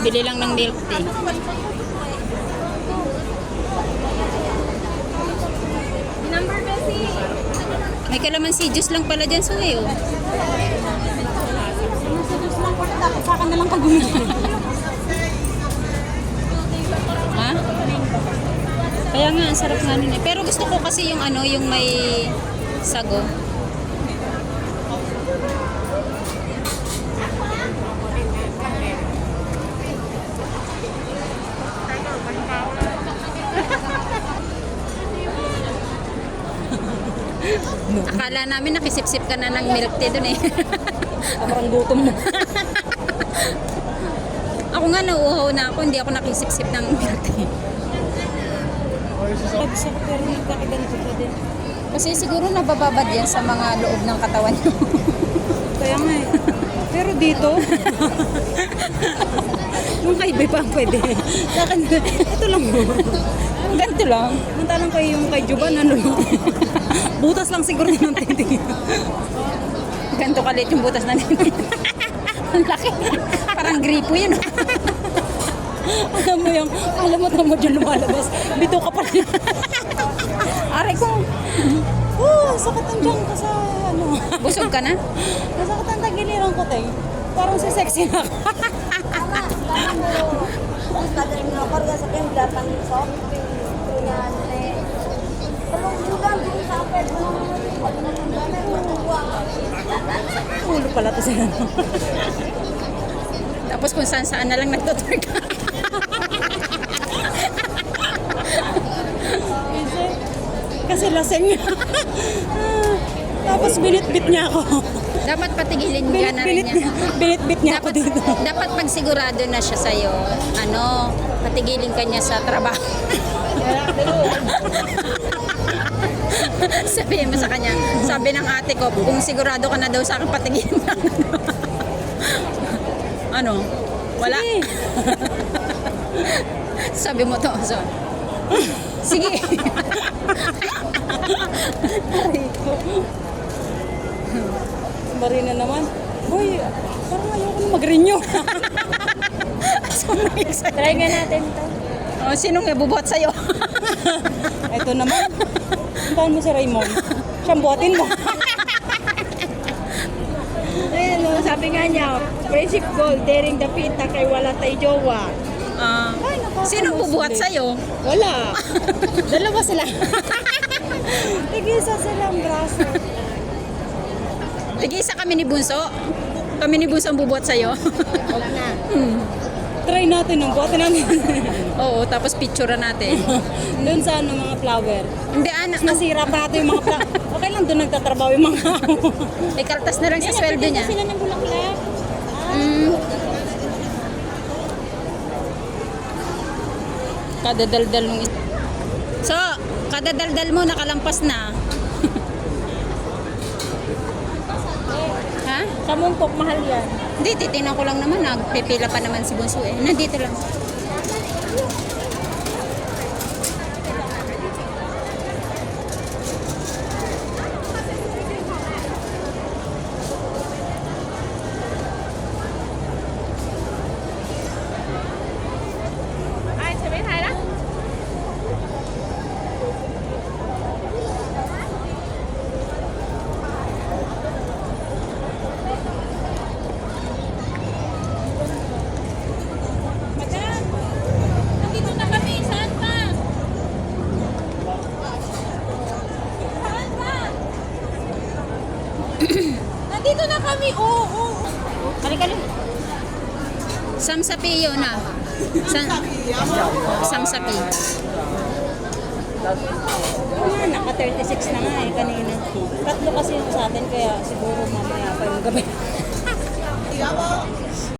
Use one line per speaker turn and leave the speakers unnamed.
Bili lang ng milk tea.
Number Bessie.
May kalamansi juice lang pala dyan, Suhe, oh.
Sa akin na lang pag bumili.
Ha? Kaya nga, ang sarap nga nun eh. Pero gusto ko kasi yung ano, yung may sago. Akala namin nakisip-sip ka na ng milk tea dun eh.
Parang gutom mo.
Ako nga nauuhaw na ako, hindi ako nakisip-sip ng milk tea.
Pag-isip pero nagkakaganto ka din.
Kasi siguro nabababad yan sa mga loob ng katawan nyo.
Kaya nga eh. Pero dito,
Nung kay Bay pa pwede.
sa akin, ito lang.
Ganito lang.
Mantalang kayo yung kay Juban, ano lang. Butas lang siguro ng titig.
Ganito kalit yung butas na nini. Ang laki. Parang gripo yun.
Alam mo dyan lumalabas. Bito ka pala.
Aray ko.
Sakit ang dyan ko sa ano.
Busog ka na?
Masakit ang tagiliran ko, tay. Parang si sexy na ako. Ulo pala to sa ano.
Tapos kung saan na lang nagtutwerk ka.
Kasi laseng niya. Tapos binitbit niya ako.
Dapat patigilin ka na rin niya.
Binitbit niya ako
Dapat,
dito.
dapat pag sigurado na siya sa'yo, ano, patigilin ka niya sa trabaho. Sabihin mo sa kanya, sabi ng ate ko, kung sigurado ka na daw sa akin, patigilin ka na. Ano? Wala? Sabi mo to. So, sige.
Marina naman. Uy, parang ayoko na mag-renew.
Try nga natin to. Oh, sinong ibubuhat sa'yo?
Ito naman. Puntahan mo si Raymond. Siyang buhatin mo.
Ayun, no, sabi nga niya, friendship goal, daring the pinta kay wala tayo jowa.
Ah, sinong bubuhat sa'yo?
Wala. Dalawa sila.
Tig-isa silang braso.
Tig-isa kami ni Bunso. Kami ni Bunso ang bubuhat sa'yo.
Wala na.
Try natin nung buhatin natin.
Oo, tapos picture natin.
Doon sa ano, mga flower.
Hindi, anak.
Nasira pa natin yung mga flower. Okay lang, doon nagtatrabaho yung mga
May kaltas na lang sa sweldo niya.
sila ng bulaklak.
Kadadaldal nung So, kadadaldal mo, nakalampas na. Ha?
Sa Mungkok, mahal yan.
Hindi, titingnan ko lang naman. Nagpipila pa naman si Bunso eh. Nandito lang.
Ay, sabihin, Hala? Madam, nandito na kami. Saan pa? Saan pa? Nandito na kami. Oo.
Kali-kali. Samsapi yun na. Samsapi.
Naka 36 na nga eh kanina. Tatlo kasi yung sa atin kaya siguro mamaya pa yung gabi.